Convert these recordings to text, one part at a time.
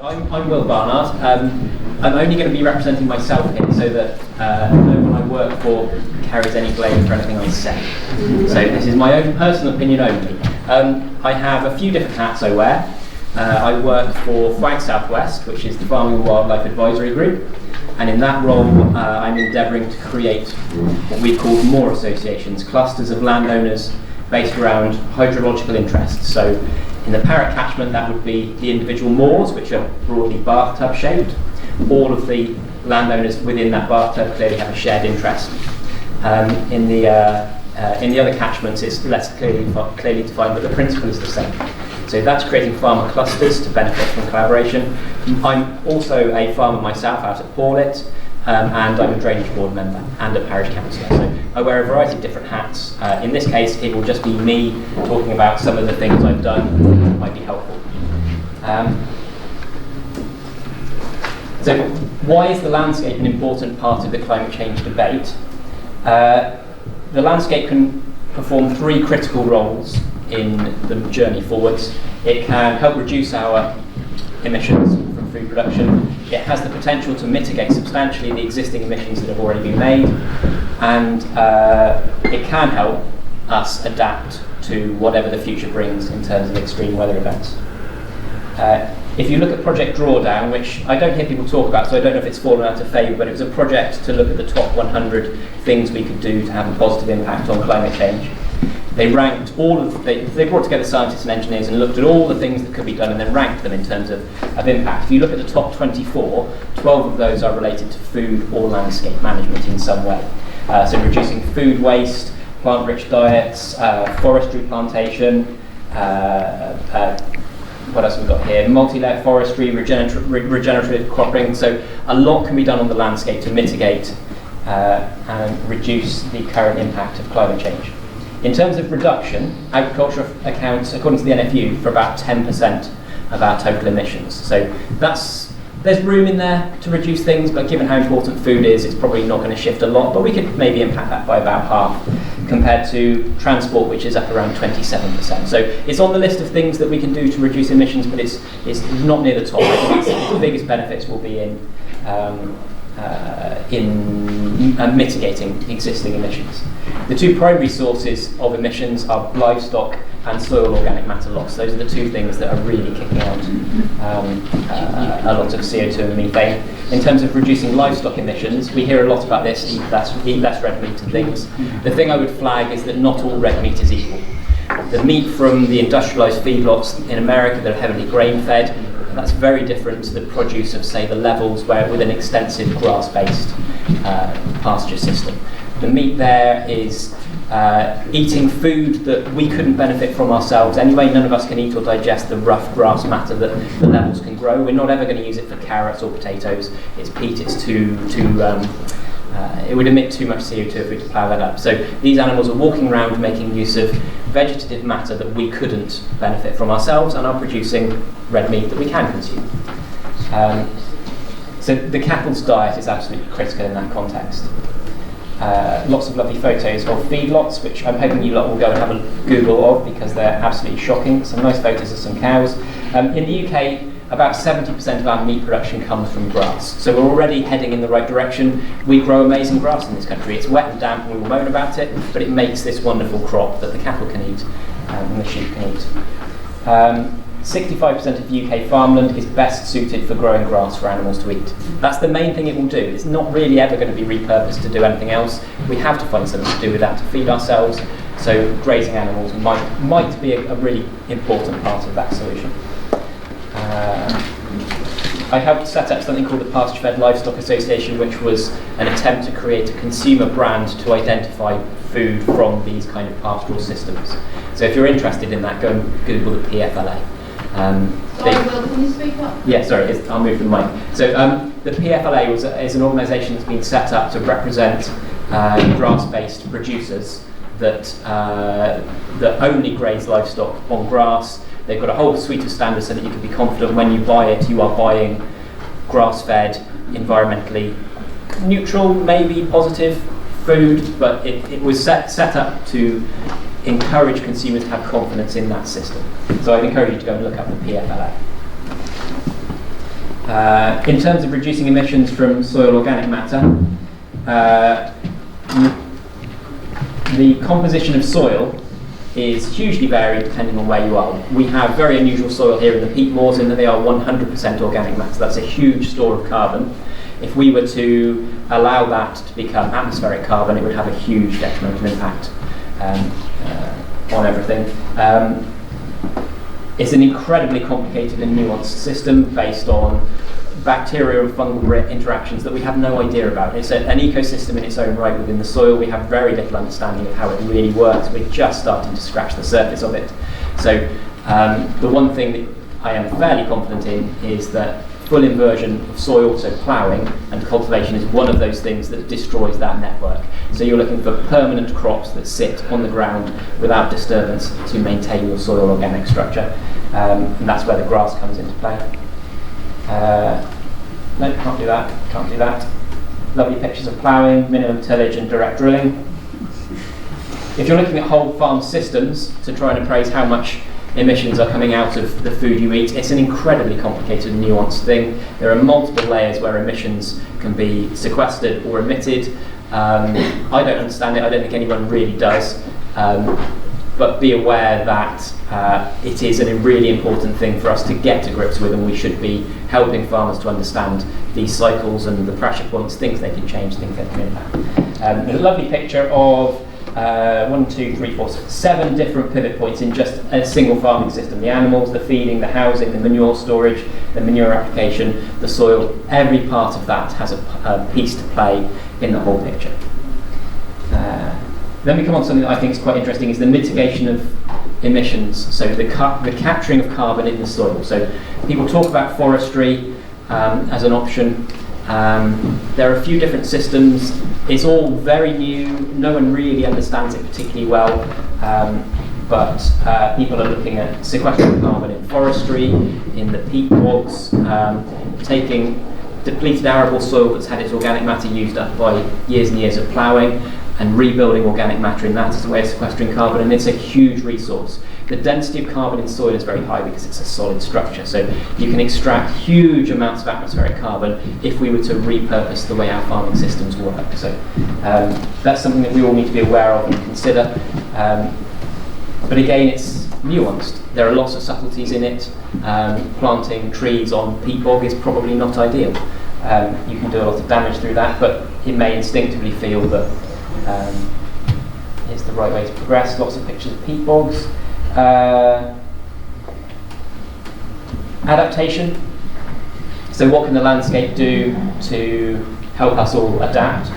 I'm Will Barnard. I'm only going to be representing myself here so that no one I work for carries any blame for anything I say. So this is my own personal opinion only. I have a few different hats I wear. I work for Flag Southwest, which is the Farming and Wildlife Advisory Group, and in that role I'm endeavouring to create what we call moor associations, clusters of landowners based around hydrological interests. So in the Parrot catchment, that would be the individual moors, which are broadly bathtub shaped. All of the landowners within that bathtub clearly have a shared interest. In the other catchments, it's less clearly defined, but the principle is the same. So that's creating farmer clusters to benefit from collaboration. I'm also a farmer myself out at Paulet, and I'm a drainage board member and a parish councillor. So I wear a variety of different hats. In this case, it will just be me talking about some of the things I've done that might be helpful. So why is the landscape an important part of the climate change debate? The landscape can perform three critical roles in the journey forwards. It can help reduce our emissions from food production. It has the potential to mitigate substantially the existing emissions that have already been made, and it can help us adapt to whatever the future brings in terms of extreme weather events. If you look at Project Drawdown, which I don't hear people talk about, so I don't know if it's fallen out of favour, but it was a project to look at the top 100 things we could do to have a positive impact on climate change. They ranked they brought together scientists and engineers and looked at all the things that could be done and then ranked them in terms of impact. If you look at the top 24, 12 of those are related to food or landscape management in some way. So reducing food waste, plant-rich diets, forestry plantation, what else have we got here? Multi-layer forestry, regenerative cropping. So a lot can be done on the landscape to mitigate and reduce the current impact of climate change. In terms of reduction, agriculture accounts, according to the NFU, for about 10% of our total emissions. So there's room in there to reduce things, but given how important food is, it's probably not going to shift a lot, but we could maybe impact that by about half, compared to transport, which is up around 27%. So it's on the list of things that we can do to reduce emissions, but it's not near the top. I think the biggest benefits will be in mitigating existing emissions. The two primary sources of emissions are livestock and soil organic matter loss. Those are the two things that are really kicking out a lot of CO2 and methane. In terms of reducing livestock emissions, we hear a lot about this, eat less red meat and things. The thing I would flag is that not all red meat is equal. The meat from the industrialised feedlots in America that are heavily grain-fed, that's very different to the produce of, say, the levels where with an extensive grass-based pasture system. The meat there is eating food that we couldn't benefit from ourselves anyway. None of us can eat or digest the rough grass matter that the levels can grow. We're not ever going to use it for carrots or potatoes. It's peat. It's it would emit too much CO2 if we could plough that up. So these animals are walking around making use of vegetative matter that we couldn't benefit from ourselves and are producing red meat that we can consume. So the cattle's diet is absolutely critical in that context. Lots of lovely photos of feedlots, which I'm hoping you lot will go and have a Google of because they're absolutely shocking. Some nice photos of some cows. In the UK, about 70% of our meat production comes from grass. So we're already heading in the right direction. We grow amazing grass in this country. It's wet and damp and we will moan about it, but it makes this wonderful crop that the cattle can eat and the sheep can eat. 65% of UK farmland is best suited for growing grass for animals to eat. That's the main thing it will do. It's not really ever going to be repurposed to do anything else. We have to find something to do with that to feed ourselves. So grazing animals might be a really important part of that solution. I helped set up something called the Pasture-Fed Livestock Association, which was an attempt to create a consumer brand to identify food from these kind of pastoral systems. So if you're interested in that, go and Google the PFLA. Sorry, Will, can you speak up? Yeah, sorry, I'll move the mic. So the PFLA is an organisation that's been set up to represent grass-based producers that only graze livestock on grass. They've got a whole suite of standards so that you can be confident when you buy it, you are buying grass-fed, environmentally neutral, maybe positive food, but it was set up to encourage consumers to have confidence in that system. So I'd encourage you to go and look up the PFLA. In terms of reducing emissions from soil organic matter, the composition of soil is hugely varied depending on where you are. We have very unusual soil here in the peat moors in that they are 100% organic matter. That's a huge store of carbon. If we were to allow that to become atmospheric carbon, it would have a huge detrimental impact on everything. It's an incredibly complicated and nuanced system based on bacterial and fungal interactions that we have no idea about. It's an ecosystem in its own right within the soil. We have very little understanding of how it really works. We're just starting to scratch the surface of it. So the one thing that I am fairly confident in is that full inversion of soil, so ploughing and cultivation, is one of those things that destroys that network. So you're looking for permanent crops that sit on the ground without disturbance to maintain your soil organic structure. And that's where the grass comes into play. No, can't do that. Lovely pictures of ploughing, minimum tillage and direct drilling. If you're looking at whole farm systems to try and appraise how much emissions are coming out of the food you eat, it's an incredibly complicated and nuanced thing. There are multiple layers where emissions can be sequestered or emitted. I don't understand it, I don't think anyone really does. But be aware that it is a really important thing for us to get to grips with, and we should be helping farmers to understand these cycles and the pressure points, things they can change, things they can impact. There's a lovely picture of 7 different pivot points in just a single farming system. The animals, the feeding, the housing, the manure storage, the manure application, the soil, every part of that has a piece to play in the whole picture. Then we come on to something that I think is quite interesting, is the mitigation of emissions, so the capturing of carbon in the soil. So people talk about forestry as an option. There are a few different systems. It's all very new. No one really understands it particularly well, but people are looking at sequestering carbon in forestry, in the peat bogs, taking depleted arable soil that's had its organic matter used up by years and years of ploughing, and rebuilding organic matter in that as a way of sequestering carbon, and it's a huge resource. The density of carbon in soil is very high because it's a solid structure, so you can extract huge amounts of atmospheric carbon if we were to repurpose the way our farming systems work. So that's something that we all need to be aware of and consider. But again, it's nuanced. There are lots of subtleties in it. Planting trees on peat bog is probably not ideal. You can do a lot of damage through that, but it may instinctively feel that it's the right way to progress. Lots of pictures of peat bogs. Adaptation. So what can the landscape do to help us all adapt?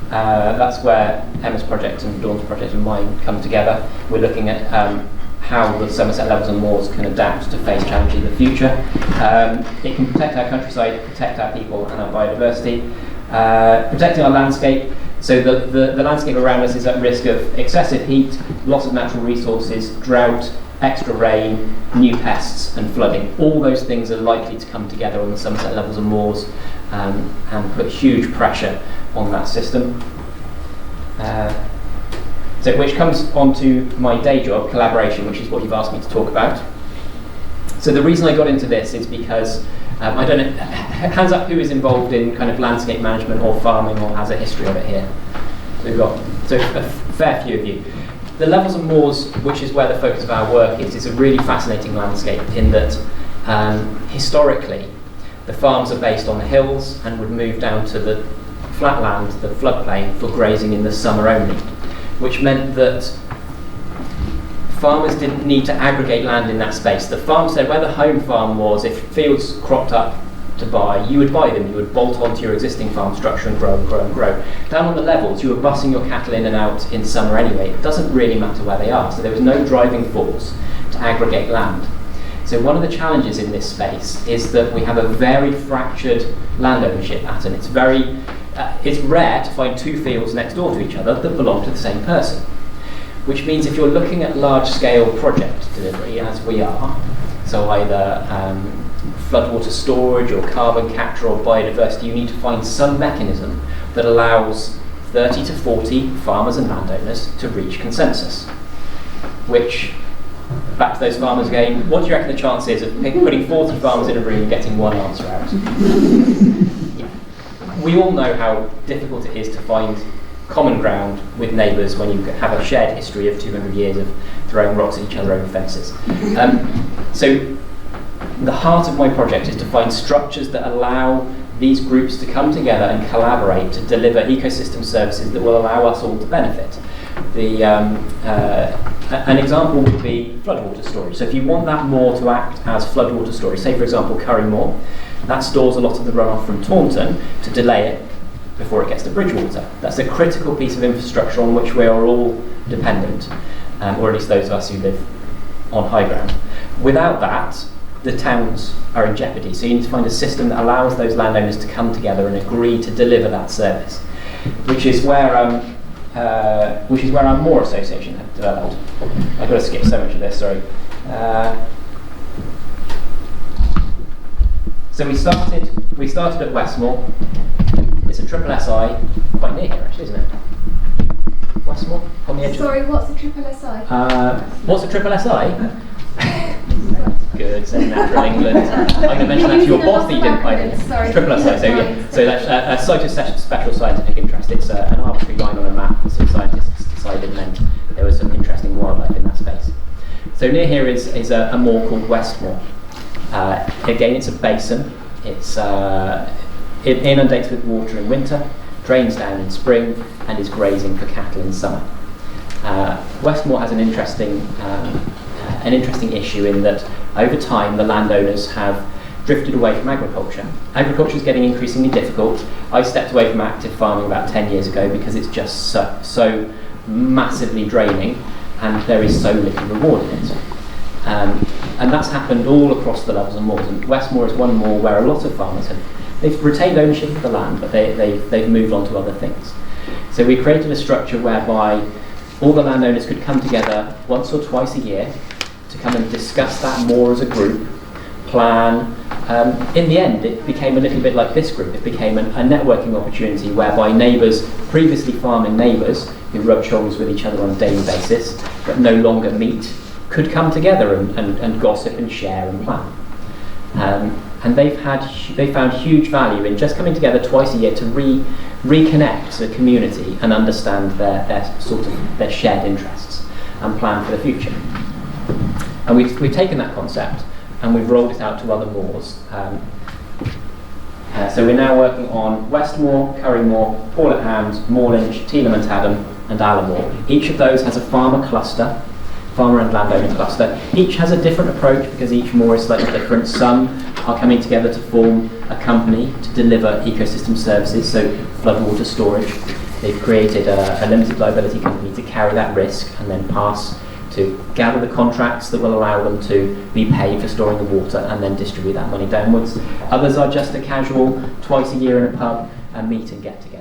That's where Emma's project and Dawn's project and mine come together. We're looking at how the Somerset levels and moors can adapt to face challenges in the future. It can protect our countryside, protect our people and our biodiversity. Protecting our landscape. So the landscape around us is at risk of excessive heat, loss of natural resources, drought, extra rain, new pests and flooding. All those things are likely to come together on the Somerset levels and moors and put huge pressure on that system. So which comes on to my day job, collaboration, which is what you've asked me to talk about. So the reason I got into this is because I don't know, hands up who is involved in kind of landscape management or farming or has a history of it here. So we've got a fair few of you. The levels and moors, which is where the focus of our work is a really fascinating landscape in that historically the farms are based on the hills and would move down to the flat land, the floodplain, for grazing in the summer only, which meant that farmers didn't need to aggregate land in that space. The farm said where the home farm was, if fields cropped up to buy, you would buy them. You would bolt onto your existing farm structure and grow and grow and grow. Down on the levels, you were bussing your cattle in and out in summer anyway. It doesn't really matter where they are. So there was no driving force to aggregate land. So one of the challenges in this space is that we have a very fractured land ownership pattern. It's rare to find two fields next door to each other that belong to the same person. Which means if you're looking at large-scale project delivery, as we are, so either floodwater storage or carbon capture or biodiversity, you need to find some mechanism that allows 30 to 40 farmers and landowners to reach consensus, which back to those farmers again, what do you reckon the chance is of putting 40 farmers in a room and getting one answer out? Yeah. We all know how difficult it is to find common ground with neighbours when you have a shared history of 200 years of throwing rocks at each other over fences. So the heart of my project is to find structures that allow these groups to come together and collaborate to deliver ecosystem services that will allow us all to benefit. An example would be floodwater storage. So if you want that moor to act as floodwater storage, say for example Curry Moor, that stores a lot of the runoff from Taunton to delay it before it gets to Bridgewater. That's a critical piece of infrastructure on which we are all dependent, or at least those of us who live on high ground. Without that, the towns are in jeopardy. So you need to find a system that allows those landowners to come together and agree to deliver that service, which is where our Moor Association have developed. I've got to skip so much of this, sorry. So we started at Westmoor. It's a triple SI, quite near here actually, isn't it? Westmoor, on the edge. Sorry, what's a triple SI? What's a triple SI? Good, so Natural England. I'm going to mention that to your boss that you didn't find it. Sorry. Triple SI, so yeah. So that's a site of special scientific interest. It's an arbitrary line on a map that some scientists decided meant there was some interesting wildlife in that space. So near here is a moor called Westmoor. Again, it's a basin. It inundates with water in winter, drains down in spring, and is grazing for cattle in summer. Westmoor has an interesting issue in that over time the landowners have drifted away from agriculture. Agriculture is getting increasingly difficult. I stepped away from active farming about 10 years ago because it's just so massively draining and there is so little reward in it. And that's happened all across the levels and moors. And Westmoor is one moor where a lot of farmers they've retained ownership of the land, but they've moved on to other things. So we created a structure whereby all the landowners could come together once or twice a year to come and discuss that moor as a group, plan. In the end, it became a little bit like this group. It became a networking opportunity whereby neighbours, previously farming neighbours who rubbed shoulders with each other on a daily basis, but no longer meet, could come together and gossip and share and plan. And they found huge value in just coming together twice a year to reconnect the community and understand their shared interests and plan for the future. And we've taken that concept and we've rolled it out to other moors. So we're now working on Westmoor, Curry Moor, Paul at Hand, Moorlinch, Teelham and Tatham, and Allamore. Each of those has a farmer and landowner cluster. Each has a different approach because each moor is slightly different. Some are coming together to form a company to deliver ecosystem services, so floodwater storage. They've created a limited liability company to carry that risk and then to gather the contracts that will allow them to be paid for storing the water and then distribute that money downwards. Others are just a casual, twice a year in a pub and meet and get together.